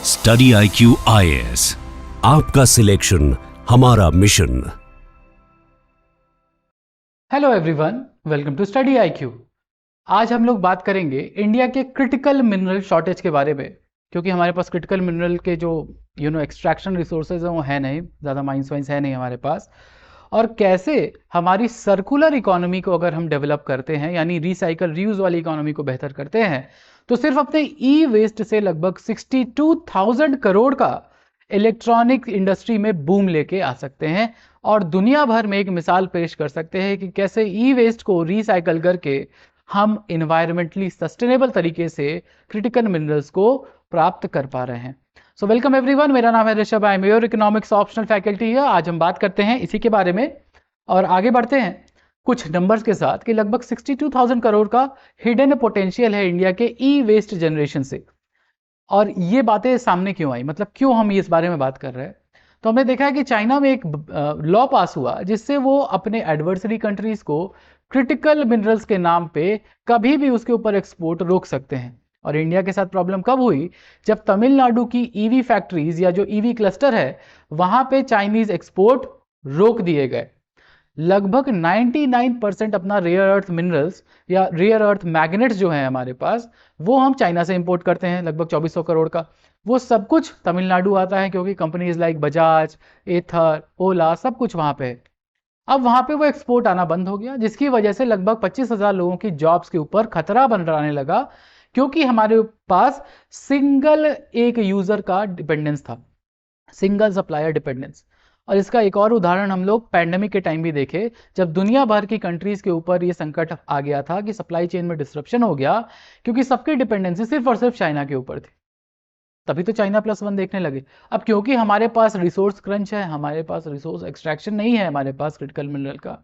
Study IQ IAS, आपका selection हमारा mission. Hello everyone, welcome to study IQ। आज हम लोग बात करेंगे इंडिया के क्रिटिकल मिनरल शॉर्टेज के बारे में, क्योंकि हमारे पास क्रिटिकल मिनरल के जो एक्सट्रैक्शन रिसोर्सेज हैं वो है नहीं, ज़्यादा माइंस वाइंस है नहीं हमारे पास। और कैसे हमारी सर्कुलर इकोनॉमी को अगर हम डेवलप करते हैं, यानी रिसाइकल रीयूज वाली इकोनॉमी को बेहतर करते हैं, तो सिर्फ अपने ई वेस्ट से लगभग 62,000 करोड़ का इलेक्ट्रॉनिक इंडस्ट्री में बूम लेके आ सकते हैं और दुनिया भर में एक मिसाल पेश कर सकते हैं कि कैसे ई वेस्ट को रिसाइकल करके हम इन्वायरमेंटली सस्टेनेबल तरीके से क्रिटिकल मिनरल्स को प्राप्त कर पा रहे हैं। सो वेलकम एवरीवन, मेरा नाम है Rishabh, I am your economics optional faculty है। आज हम बात करते हैं इसी के बारे में और आगे बढ़ते हैं कुछ नंबर्स के साथ कि लगभग 62,000 करोड़ का हिडन पोटेंशियल है इंडिया के ई वेस्ट जनरेशन से। और ये बातें सामने क्यों आई, मतलब क्यों हम इस बारे में बात कर रहे हैं? तो हमने देखा है कि चाइना में एक लॉ पास हुआ जिससे वो अपने एडवर्सरी कंट्रीज को क्रिटिकल मिनरल्स के नाम पे कभी भी उसके ऊपर एक्सपोर्ट रोक सकते हैं। और इंडिया के साथ प्रॉब्लम कब हुई? जब तमिलनाडु की ईवी फैक्ट्रीज या जो ईवी क्लस्टर है वहां पे चाइनीज एक्सपोर्ट रोक दिए गए। लगभग 99% अपना रेयर अर्थ मिनरल्स या रेयर अर्थ मैग्नेट्स जो है हमारे पास, वो हम चाइना से इंपोर्ट करते हैं, लगभग 2400 करोड़ का। वो सब कुछ तमिलनाडु आता है क्योंकि कंपनीज लाइक बजाज, एथर, ओला सब कुछ वहां पे है। अब वहां पे वो एक्सपोर्ट आना बंद हो गया, जिसकी वजह से लगभग 25,000 लोगों की जॉब्स के ऊपर खतरा बनने लगा, क्योंकि हमारे पास सिंगल एक यूजर का डिपेंडेंस था, सिंगल सप्लायर डिपेंडेंस। और इसका एक और उदाहरण हम लोग पैंडेमिक के टाइम भी देखे, जब दुनिया भर की कंट्रीज के ऊपर ये संकट आ गया था कि सप्लाई चेन में डिस्रप्शन हो गया, क्योंकि सबकी डिपेंडेंसी सिर्फ और सिर्फ चाइना के ऊपर थी। तभी तो चाइना +1 देखने लगे। अब क्योंकि हमारे पास रिसोर्स क्रंच है, हमारे पास रिसोर्स एक्सट्रैक्शन नहीं है हमारे पास क्रिटिकल मिनरल का,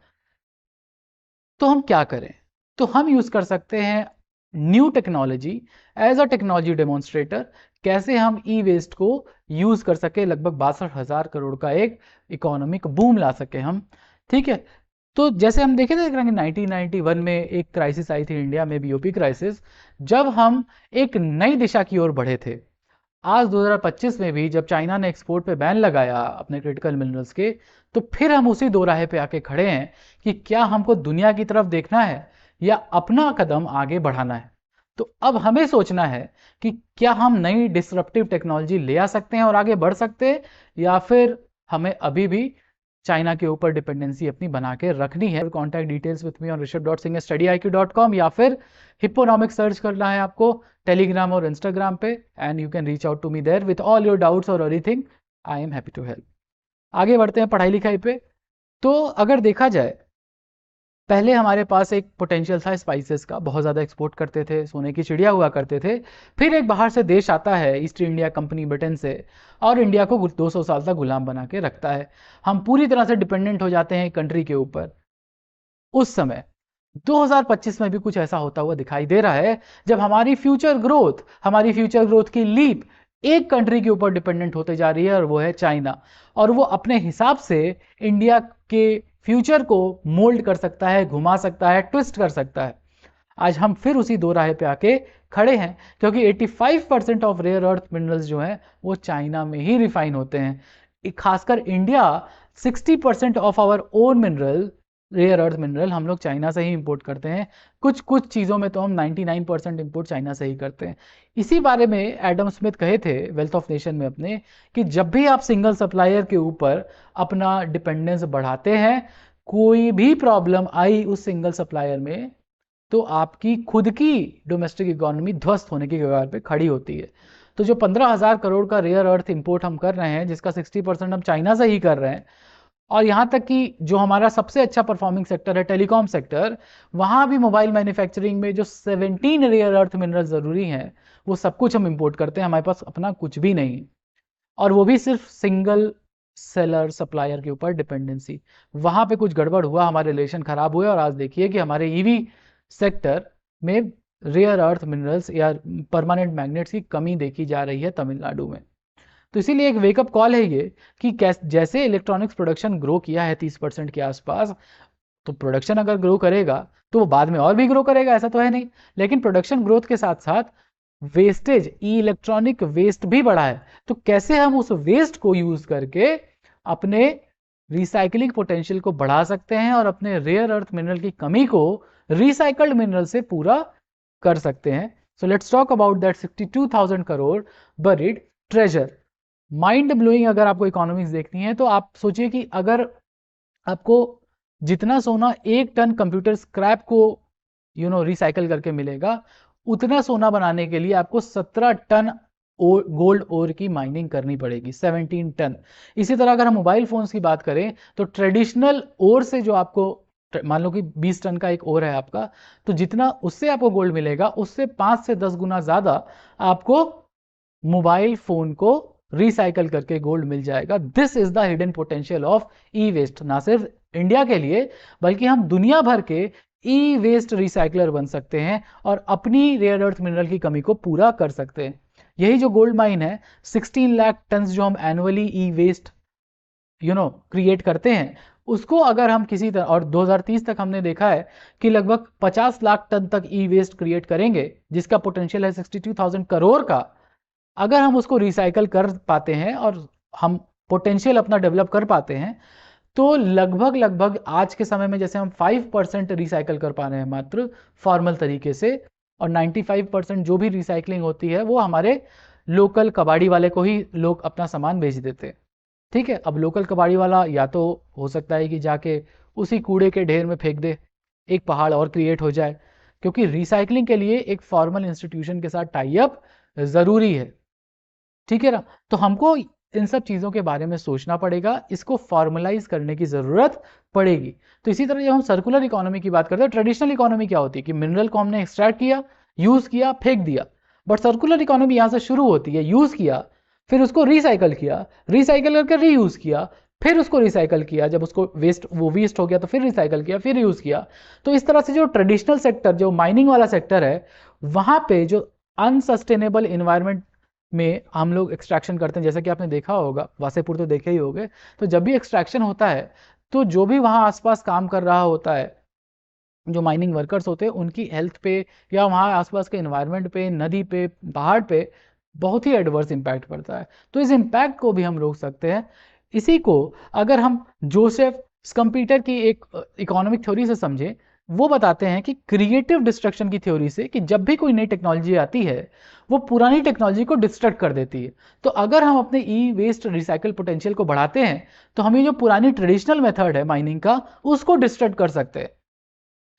तो हम क्या करें? तो हम यूज कर सकते हैं new technology as a technology demonstrator. कैसे हम ई वेस्ट को यूज कर सके, लगभग 62,000 करोड़ का एक इकोनॉमिक बूम ला सके हम। ठीक है, तो जैसे हम देखे थे 1991 में एक क्राइसिस आई थी इंडिया में, बीओपी क्राइसिस, जब हम एक नई दिशा की ओर बढ़े थे। आज 2025 में भी जब चाइना ने एक्सपोर्ट पे बैन लगाया अपने क्रिटिकल मिनरल्स के, तो फिर हम उसी दो राहे पे आके खड़े हैं कि क्या हमको दुनिया की तरफ देखना है या अपना कदम आगे बढ़ाना है। तो अब हमें सोचना है कि क्या हम नई डिसरप्टिव टेक्नोलॉजी ले आ सकते हैं और आगे बढ़ सकते हैं, या फिर हमें अभी भी चाइना के ऊपर डिपेंडेंसी अपनी बना के रखनी है। Contact details with me on rishabh.singh@studiiq.com या फिर हिप्पोनॉमिक्स सर्च करना है आपको टेलीग्राम और इंस्टाग्राम पे, and you can reach out to me there with all your doubts और anything. I am happy to help. आगे बढ़ते हैं पढ़ाई लिखाई पे। तो अगर देखा जाए, पहले हमारे पास एक पोटेंशियल था स्पाइसेस का, बहुत ज़्यादा एक्सपोर्ट करते थे, सोने की चिड़िया हुआ करते थे। फिर एक बाहर से देश आता है, ईस्ट इंडिया कंपनी ब्रिटेन से, और इंडिया को 200 साल तक गुलाम बना के रखता है। हम पूरी तरह से डिपेंडेंट हो जाते हैं कंट्री के ऊपर। उस समय 2025 में भी कुछ ऐसा होता हुआ दिखाई दे रहा है, जब हमारी फ्यूचर ग्रोथ की लीप एक कंट्री के ऊपर डिपेंडेंट होते जा रही है, और वो है चाइना। और वो अपने हिसाब से इंडिया के फ्यूचर को मोल्ड कर सकता है, घुमा सकता है, ट्विस्ट कर सकता है। आज हम फिर उसी दो राह पे आके खड़े हैं, क्योंकि 85% ऑफ रेयर अर्थ मिनरल्स जो हैं वो चाइना में ही रिफाइन होते हैं। खासकर India, 60% of our own mineral, rare earth mineral, हम लोग चाइना से ही इंपोर्ट करते हैं। कुछ कुछ चीज़ों में तो हम 99% इंपोर्ट चाइना से ही करते हैं। इसी बारे में एडम स्मिथ कहे थे वेल्थ ऑफ नेशन में अपने, कि जब भी आप सिंगल सप्लायर के ऊपर अपना डिपेंडेंस बढ़ाते हैं, कोई भी प्रॉब्लम आई उस सिंगल सप्लायर में, तो आपकी खुद की डोमेस्टिक इकोनॉमी ध्वस्त होने की कगार पे खड़ी होती है। तो जो 15,000 करोड़ का रेयर अर्थ इंपोर्ट हम कर रहे हैं, जिसका 60% हम चाइना से ही कर रहे हैं, और यहाँ तक कि जो हमारा सबसे अच्छा परफॉर्मिंग सेक्टर है टेलीकॉम सेक्टर, वहाँ भी मोबाइल मैन्युफैक्चरिंग में जो 17 रेयर अर्थ मिनरल ज़रूरी हैं, वो सब कुछ हम इंपोर्ट करते हैं। हमारे पास अपना कुछ भी नहीं है, और वो भी सिर्फ सिंगल सेलर सप्लायर के ऊपर डिपेंडेंसी। वहाँ पे कुछ गड़बड़ हुआ, हमारे रिलेशन खराब हुए, और आज देखिए कि हमारे ईवी सेक्टर में रेयर अर्थ मिनरल्स या परमानेंट मैग्नेट्स की कमी देखी जा रही है तमिलनाडु में। तो इसीलिए एक वेकअप कॉल है ये कि जैसे इलेक्ट्रॉनिक्स प्रोडक्शन ग्रो किया है 30% के आसपास, तो प्रोडक्शन अगर ग्रो करेगा तो वो बाद में और भी ग्रो करेगा, ऐसा तो है नहीं। लेकिन प्रोडक्शन ग्रोथ के साथ साथ वेस्टेज, इलेक्ट्रॉनिक वेस्ट भी बढ़ा है। तो कैसे हम उस वेस्ट को यूज करके अपने रिसाइकलिंग पोटेंशियल को बढ़ा सकते हैं और अपने रेयर अर्थ मिनरल की कमी को रिसाइकल्ड मिनरल से पूरा कर सकते हैं। So let's talk about that 62,000 crore buried treasure. Mind blowing अगर आपको इकोनॉमिक्स देखनी है तो आप सोचिए कि अगर आपको जितना सोना 1 टन कंप्यूटर स्क्रैप को रिसाइकल करके मिलेगा, उतना सोना बनाने के लिए आपको 17 टन गोल्ड ओर की माइनिंग करनी पड़ेगी, 17 टन। इसी तरह अगर हम मोबाइल फोन्स की बात करें तो ट्रेडिशनल ओर से जो आपको, मान लो कि 20 टन का एक ओर है आपका, तो जितना उससे आपको गोल्ड मिलेगा उससे 5 से 10 गुना ज्यादा आपको मोबाइल फोन को रिसाइकल करके गोल्ड मिल जाएगा। This is the hidden potential of e waste. ना सिर्फ इंडिया के लिए बल्कि हम दुनिया भर के ई वेस्ट रिसाइकलर बन सकते हैं और अपनी रेयर अर्थ मिनरल की कमी को पूरा कर सकते हैं। यही जो गोल्ड माइन है, 16 लाख टन जो हम एनुअली ई वेस्ट क्रिएट करते हैं, उसको अगर हम किसी तरह, और 2030 तक हमने देखा है कि लगभग 50 लाख टन तक ई वेस्ट क्रिएट करेंगे, जिसका पोटेंशियल है 62,000 करोड़ का। अगर हम उसको रिसाइकल कर पाते हैं और हम पोटेंशियल अपना डेवलप कर पाते हैं, तो लगभग आज के समय में जैसे हम 5% रिसाइकल कर पा रहे हैं मात्र फॉर्मल तरीके से, और 95% जो भी रिसाइकलिंग होती है वो हमारे लोकल कबाड़ी वाले को ही लोग अपना सामान बेच देते हैं। ठीक है, अब लोकल कबाड़ी वाला या तो हो सकता है कि जाके उसी कूड़े के ढेर में फेंक दे, एक पहाड़ और क्रिएट हो जाए, क्योंकि रिसाइकलिंग के लिए एक फॉर्मल इंस्टीट्यूशन के साथ टाई अप जरूरी है। ठीक है ना, तो हमको इन सब चीज़ों के बारे में सोचना पड़ेगा, इसको फॉर्मलाइज करने की ज़रूरत पड़ेगी। तो इसी तरह जब हम सर्कुलर इकोनॉमी की बात करते हैं, ट्रेडिशनल इकोनॉमी क्या होती है कि मिनरल को हमने एक्सट्रैक्ट किया, यूज़ किया, फेंक दिया। बट सर्कुलर इकोनॉमी यहाँ से शुरू होती है, यूज़ किया, फिर उसको रिसाइकल किया, रिसाइकल करके रीयूज़ किया, फिर उसको रिसाइकल किया, जब उसको वेस्ट हो गया तो फिर रिसाइकल किया, फिर यूज़ किया। तो इस तरह से जो ट्रेडिशनल सेक्टर, जो माइनिंग वाला सेक्टर है, वहाँ पे जो अनसस्टेनेबल इन्वायरमेंट में हम लोग एक्सट्रैक्शन करते हैं, जैसा कि आपने देखा होगा, वासेपुर तो देखे ही होंगे, तो जब भी एक्सट्रैक्शन होता है तो जो भी वहाँ आसपास काम कर रहा होता है, जो माइनिंग वर्कर्स होते हैं, उनकी हेल्थ पे या वहाँ आसपास के एनवायरनमेंट पे, नदी पे, पहाड़ पे बहुत ही एडवर्स इम्पैक्ट पड़ता है। तो इस इम्पैक्ट को भी हम रोक सकते हैं। इसी को अगर हम जोसेफ स्कम्पीटर की एक इकोनॉमिक थ्योरी से समझें, वो बताते हैं कि क्रिएटिव डिस्ट्रक्शन की थ्योरी से कि जब भी कोई नई टेक्नोलॉजी आती है वो पुरानी टेक्नोलॉजी को डिस्ट्रक्ट कर देती है। तो अगर हम अपने ई वेस्ट रिसाइकल पोटेंशियल को बढ़ाते हैं तो हम ये जो पुरानी ट्रेडिशनल मेथड है माइनिंग का, उसको डिस्ट्रक्ट कर सकते हैं।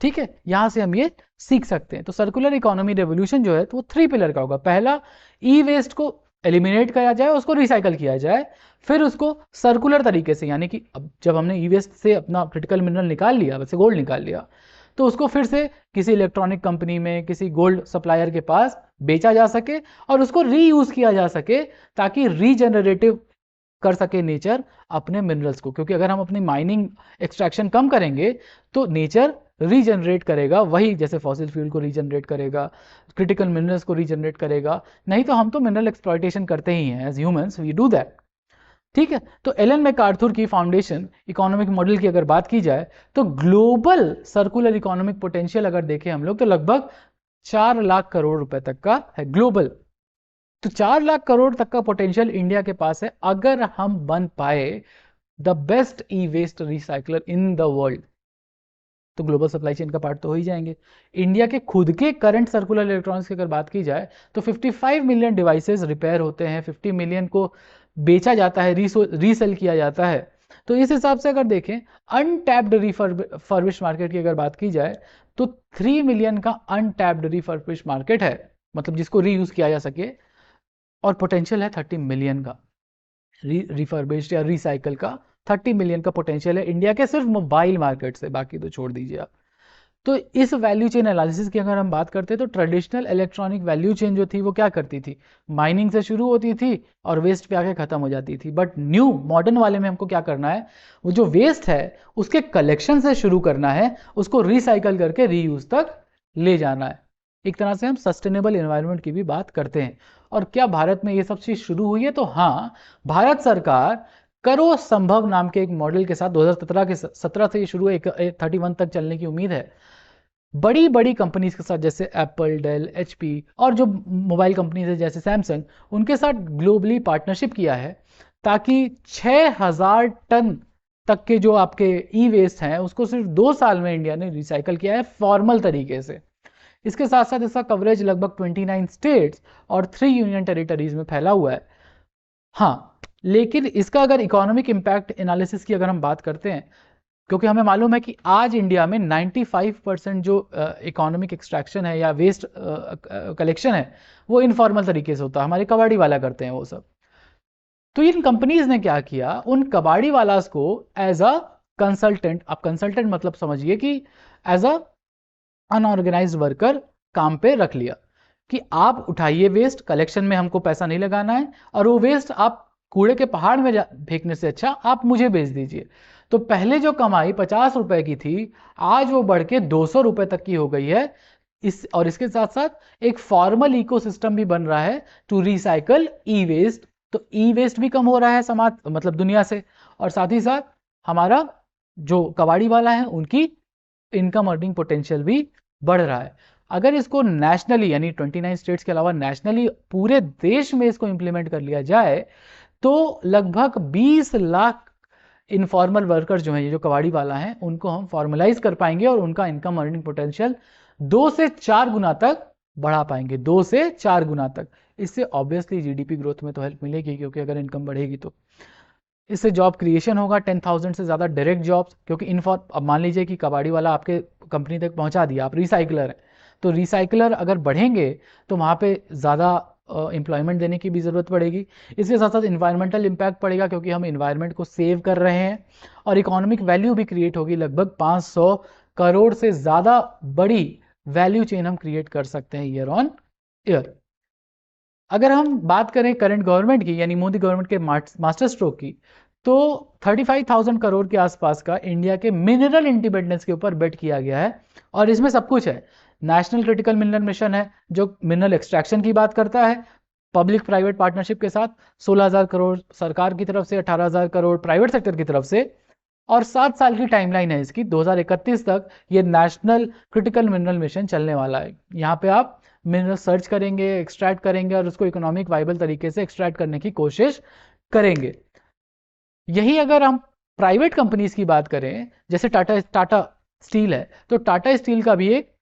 ठीक है, यहां से हम ये सीख सकते हैं। तो सर्कुलर इकोनॉमी रेवोल्यूशन जो है तो वो 3 पिलर का होगा। पहला, ई वेस्ट को एलिमिनेट किया जाए, उसको रिसाइकल किया जाए, फिर उसको सर्कुलर तरीके से, यानी कि अब जब हमने ई वेस्ट से अपना क्रिटिकल मिनरल निकाल लिया, वैसे गोल्ड निकाल लिया, तो उसको फिर से किसी इलेक्ट्रॉनिक कंपनी में, किसी गोल्ड सप्लायर के पास बेचा जा सके और उसको रीयूज किया जा सके, ताकि रीजनरेटिव कर सके नेचर अपने मिनरल्स को। क्योंकि अगर हम अपनी माइनिंग एक्सट्रैक्शन कम करेंगे तो नेचर रीजनरेट करेगा, वही जैसे फॉसिल फ्यूल को रीजनरेट करेगा, क्रिटिकल मिनरल्स को रीजनरेट करेगा। नहीं तो हम तो मिनरल एक्सप्लॉयटेशन करते ही हैं, as humans we do that. ठीक है, तो एलन मैकार्थर की फाउंडेशन इकोनॉमिक मॉडल की अगर बात की जाए तो ग्लोबल सर्कुलर इकोनॉमिक पोटेंशियल अगर देखें हम लोग तो लगभग 4 लाख करोड़ रुपए तक का है ग्लोबल। तो 4 लाख करोड़ तक का पोटेंशियल इंडिया के पास है अगर हम बन पाए the best e waste recycler in the world. तो ग्लोबल सप्लाई चेन का पार्ट तो हो ही जाएंगे। इंडिया के खुद के करंट सर्कुलर इलेक्ट्रॉनिक्स की अगर बात की जाए तो 55 मिलियन डिवाइसेस रिपेयर होते हैं, 50 मिलियन को बेचा जाता है, रीसेल किया जाता है। तो इस हिसाब से अगर देखें, अनटैप्ड रिफर्बिश मार्केट की अगर बात की जाए तो 3 मिलियन का अनटैप्ड रिफर्बिश मार्केट है, मतलब जिसको रीयूज किया जा सके, और पोटेंशियल है 30 मिलियन का रिफर्बिश्ड या रिसाइकल का। 30 मिलियन का पोटेंशियल है इंडिया के सिर्फ मोबाइल मार्केट से, बाकी तो छोड़ दीजिए आप। तो इस वैल्यू चेन एनालिसिस की अगर हम बात करते हैं तो ट्रेडिशनल इलेक्ट्रॉनिक वैल्यू चेन जो थी वो क्या करती थी, माइनिंग से शुरू होती थी और वेस्ट पे आके खत्म हो जाती थी। बट न्यू मॉडर्न वाले में हमको क्या करना है, वो जो वेस्ट है उसके कलेक्शन से शुरू करना है, उसको रिसाइकल करके रीयूज तक ले जाना है। एक तरह से हम सस्टेनेबल एनवायरनमेंट की भी बात करते हैं। और क्या भारत में ये सब चीज शुरू हुई है? तो हाँ, भारत सरकार करो संभव नाम के एक मॉडल के साथ 2017 से ये शुरू है, 31 तक चलने की उम्मीद है। बड़ी बड़ी कंपनीज के साथ जैसे एप्पल, डेल, एचपी और जो मोबाइल कंपनीज है जैसे सैमसंग, उनके साथ ग्लोबली पार्टनरशिप किया है ताकि 6000 टन तक के जो आपके ई वेस्ट हैं उसको सिर्फ 2 साल में इंडिया ने रिसाइकल किया है फॉर्मल तरीके से। इसके साथ साथ इसका कवरेज लगभग 29 स्टेट्स और 3 यूनियन टेरिटरीज में फैला हुआ है। हाँ, लेकिन इसका अगर इकोनॉमिक इम्पैक्ट एनालिसिस की अगर हम बात करते हैं, क्योंकि हमें मालूम है कि आज इंडिया में 95% जो इकोनॉमिक एक्सट्रैक्शन है या वेस्ट कलेक्शन है वो इनफॉर्मल तरीके से होता है, हमारे कबाड़ी वाला करते हैं वो सब। तो इन कंपनीज ने क्या किया, उन कबाड़ी वालास को एज अ कंसल्टेंट, आप कंसल्टेंट मतलब समझिए कि एज अ अनऑर्गेनाइज्ड वर्कर काम पे रख लिया कि आप उठाइए वेस्ट, कलेक्शन में हमको पैसा नहीं लगाना है, और वो वेस्ट आप कूड़े के पहाड़ में फेंकने से अच्छा आप मुझे बेच दीजिए। तो पहले जो कमाई 50 रुपए की थी आज वो बढ़ के 200 रुपए तक की हो गई है। और इसके साथ साथ एक फॉर्मल इकोसिस्टम भी बन रहा है टू रिसाइकल ई वेस्ट। तो ई वेस्ट भी कम हो रहा है समाज मतलब दुनिया से, और साथ ही साथ हमारा जो कबाड़ी वाला है उनकी इनकम अर्निंग पोटेंशियल भी बढ़ रहा है। अगर इसको नेशनली यानी 29 स्टेट्स के अलावा नेशनली पूरे देश में इसको इंप्लीमेंट कर लिया जाए तो लगभग 20 लाख इनफॉर्मल वर्कर्स जो हैं, ये जो कबाड़ी वाला हैं, उनको हम फॉर्मलाइज कर पाएंगे और उनका इनकम अर्निंग पोटेंशियल 2 से 4 गुना तक बढ़ा पाएंगे, 2 से 4 गुना तक। इससे ऑब्वियसली जीडीपी ग्रोथ में तो हेल्प मिलेगी, क्योंकि अगर इनकम बढ़ेगी तो इससे जॉब क्रिएशन होगा, 10,000 से ज़्यादा डायरेक्ट जॉब्स। क्योंकि अब मान लीजिए कि कबाड़ी वाला आपके कंपनी तक पहुंचा दिया, आप रिसाइकलर हैं, तो रिसाइकलर अगर बढ़ेंगे तो वहाँ पे ज़्यादा एम्प्लॉयमेंट देने की भी ज़रूरत पड़ेगी। इसके साथ साथ इन्वायरमेंटल इम्पैक्ट पड़ेगा, क्योंकि हम इन्वायरमेंट को सेव कर रहे हैं, और इकोनॉमिक वैल्यू भी क्रिएट होगी। लगभग 500 करोड़ से ज़्यादा बड़ी वैल्यू चेन हम क्रिएट कर सकते हैं ईयर ऑन ईयर। अगर हम बात करें करंट गवर्नमेंट की यानी मोदी गवर्नमेंट के मास्टर स्ट्रोक की, तो 35,000 करोड़ के आसपास का इंडिया के मिनरल इंडिपेंडेंस के ऊपर बेट किया गया है। और इसमें सब कुछ है, नेशनल क्रिटिकल मिनरल मिशन है जो मिनरल एक्सट्रैक्शन की बात करता है, पब्लिक प्राइवेट पार्टनरशिप के साथ 16,000 करोड़ सरकार की तरफ से, 18,000 करोड़ प्राइवेट सेक्टर की तरफ से, और 7 साल की टाइमलाइन है इसकी, 2031 तक ये नेशनल क्रिटिकल मिनरल मिशन चलने वाला है। यहाँ पे आप मिनरल सर्च करेंगे, एक्सट्रैक्ट करेंगे और उसको इकोनॉमिक वाइबल तरीके से एक्सट्रैक्ट करने की कोशिश करेंगे। यही अगर हम प्राइवेट कंपनीज की बात करें, जैसे टाटा स्टील है, तो टाटा स्टील का भी एक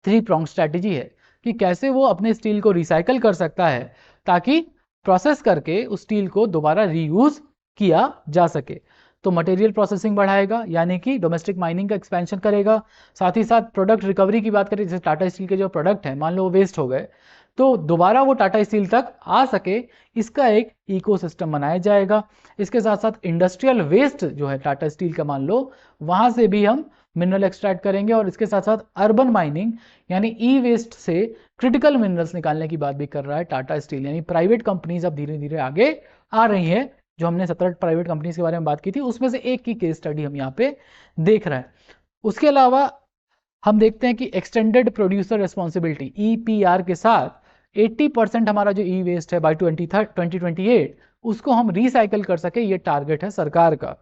3 pronged स्ट्रैटेजी है कि कैसे वो अपने स्टील को रिसाइकल कर सकता है ताकि प्रोसेस करके उस स्टील को दोबारा रीयूज किया जा सके। तो मटेरियल प्रोसेसिंग बढ़ाएगा, यानी कि डोमेस्टिक माइनिंग का एक्सपेंशन करेगा। साथ ही साथ प्रोडक्ट रिकवरी की बात करें, जैसे टाटा स्टील के जो प्रोडक्ट हैं, मान लो वो वेस्ट हो गए, तो दोबारा वो टाटा स्टील तक आ सके, इसका एक इकोसिस्टम बनाया जाएगा। इसके साथ साथ इंडस्ट्रियल वेस्ट जो है टाटा स्टील का, मान लो वहाँ से भी हम मिनरल एक्सट्रैक्ट करेंगे। और इसके साथ साथ अर्बन माइनिंग यानी ई वेस्ट से क्रिटिकल मिनरल्स निकालने की बात भी कर रहा है टाटा स्टील। यानी प्राइवेट कंपनीज अब धीरे धीरे आगे आ रही हैं। जो हमने 17 प्राइवेट कंपनीज के बारे में बात की थी, उसमें से एक की केस स्टडी हम यहाँ पे देख रहे हैं। उसके अलावा हम देखते हैं कि एक्सटेंडेड प्रोड्यूसर रिस्पॉन्सिबिलिटी EPR के साथ 80% हमारा जो ई वेस्ट है बाय 2028 उसको हम रिसाइकल कर सके, ये टारगेट है सरकार का।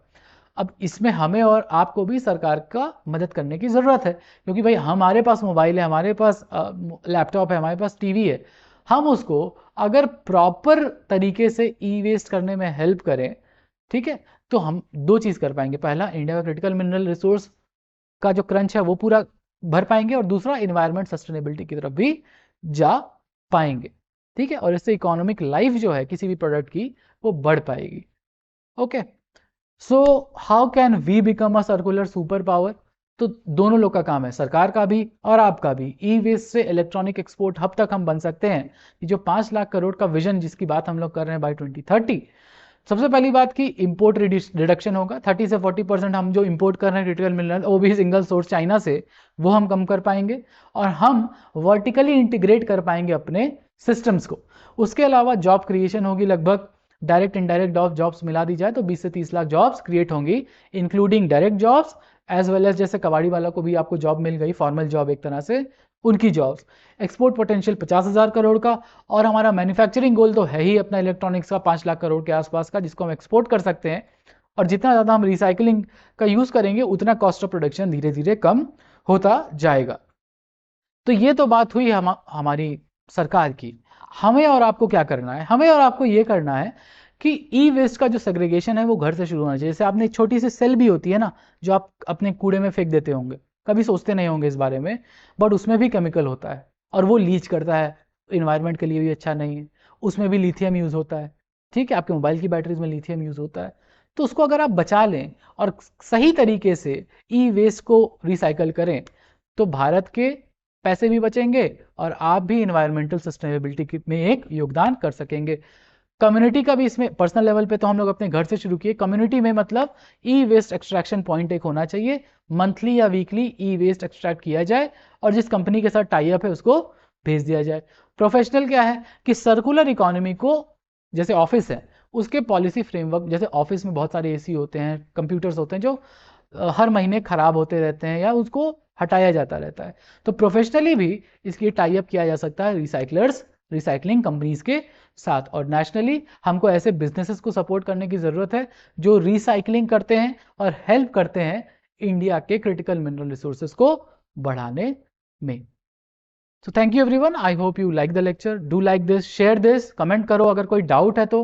अब इसमें हमें और आपको भी सरकार का मदद करने की ज़रूरत है, क्योंकि भाई हमारे पास मोबाइल है, हमारे पास लैपटॉप है, हमारे पास टीवी है, हम उसको अगर प्रॉपर तरीके से ई वेस्ट करने में हेल्प करें, ठीक है, तो हम 2 चीज़ कर पाएंगे। पहला, इंडिया का क्रिटिकल मिनरल रिसोर्स का जो क्रंच है वो पूरा भर पाएंगे, और दूसरा, इन्वायरमेंट सस्टेनेबिलिटी की तरफ भी जा पाएंगे, ठीक है, और इससे इकोनॉमिक लाइफ जो है किसी भी प्रोडक्ट की वो बढ़ पाएगी। Okay, so how can we become a circular super power? तो दोनों लोग का काम है, सरकार का भी और आपका भी। ई वेस्ट से इलेक्ट्रॉनिक एक्सपोर्ट हब तक हम बन सकते हैं कि जो 5 लाख करोड़ का विजन जिसकी बात हम लोग कर रहे हैं बाय 2030। सबसे पहली बात कि इंपोर्ट रिडक्शन होगा, 30 से 40% हम जो इंपोर्ट कर रहे हैं क्रिटिकल मिनरल, वो भी सिंगल सोर्स चाइना से, वो हम कम कर पाएंगे, और हम वर्टिकली इंटीग्रेट कर पाएंगे अपने सिस्टम्स को। उसके अलावा जॉब क्रिएशन होगी, लगभग डायरेक्ट इनडायरेक्ट जॉब्स मिला दी जाए तो 20 से 30 लाख जॉब्स क्रिएट होंगी, including direct jobs as well as, जैसे कबाड़ी वाला को भी आपको जॉब मिल गई, फॉर्मल जॉब एक तरह से, उनकी जॉब्स। एक्सपोर्ट पोटेंशियल 50,000 करोड़ का, और हमारा मैन्युफैक्चरिंग गोल तो है ही अपना इलेक्ट्रॉनिक्स का 5 लाख करोड़ के आसपास का, जिसको हम एक्सपोर्ट कर सकते हैं। और जितना ज़्यादा हम रिसाइकलिंग का यूज़ करेंगे उतना कॉस्ट ऑफ प्रोडक्शन धीरे धीरे कम होता जाएगा। तो ये तो बात हुई हमारी सरकार की। हमें और आपको क्या करना है? हमें और आपको ये करना है कि ई वेस्ट का जो सेग्रीगेशन है वो घर से शुरू होना चाहिए। जैसे आपने एक छोटी सी सेल भी होती है ना, जो आप अपने कूड़े में फेंक देते होंगे, कभी सोचते नहीं होंगे इस बारे में, बट उसमें भी केमिकल होता है और वो लीच करता है, इन्वायरमेंट के लिए भी अच्छा नहीं है। उसमें भी लिथियम यूज़ होता है, ठीक है, आपके मोबाइल की बैटरीज में लिथियम यूज़ होता है। तो उसको अगर आप बचा लें और सही तरीके से ई वेस्ट को रिसाइकल करें, तो भारत के पैसे भी बचेंगे और आप भी इन्वायरमेंटल सस्टेनेबिलिटी में एक योगदान कर सकेंगे। कम्युनिटी का भी इसमें, पर्सनल लेवल पे तो हम लोग अपने घर से शुरू किए, कम्युनिटी में मतलब ई वेस्ट एक्सट्रैक्शन पॉइंट एक होना चाहिए, मंथली या वीकली ई वेस्ट एक्सट्रैक्ट किया जाए और जिस कंपनी के साथ टाई अप है उसको भेज दिया जाए। प्रोफेशनल क्या है कि सर्कुलर इकोनॉमी को, जैसे ऑफिस है उसके पॉलिसी फ्रेमवर्क, जैसे ऑफिस में बहुत सारे एसी होते हैं, कंप्यूटर्स होते हैं जो हर महीने खराब होते रहते हैं या उसको हटाया जाता रहता है, तो प्रोफेशनली भी इसकी टाई अप किया जा सकता है रिसाइकलर्स, रिसाइकलिंग कंपनीज के साथ। और नेशनली हमको ऐसे बिजनेसेस को सपोर्ट करने की ज़रूरत है जो रिसाइकलिंग करते हैं और हेल्प करते हैं इंडिया के क्रिटिकल मिनरल रिसोर्सेज को बढ़ाने में। So thank you everyone. I hope you like the lecture. Do like this, share this, comment करो अगर कोई डाउट है तो।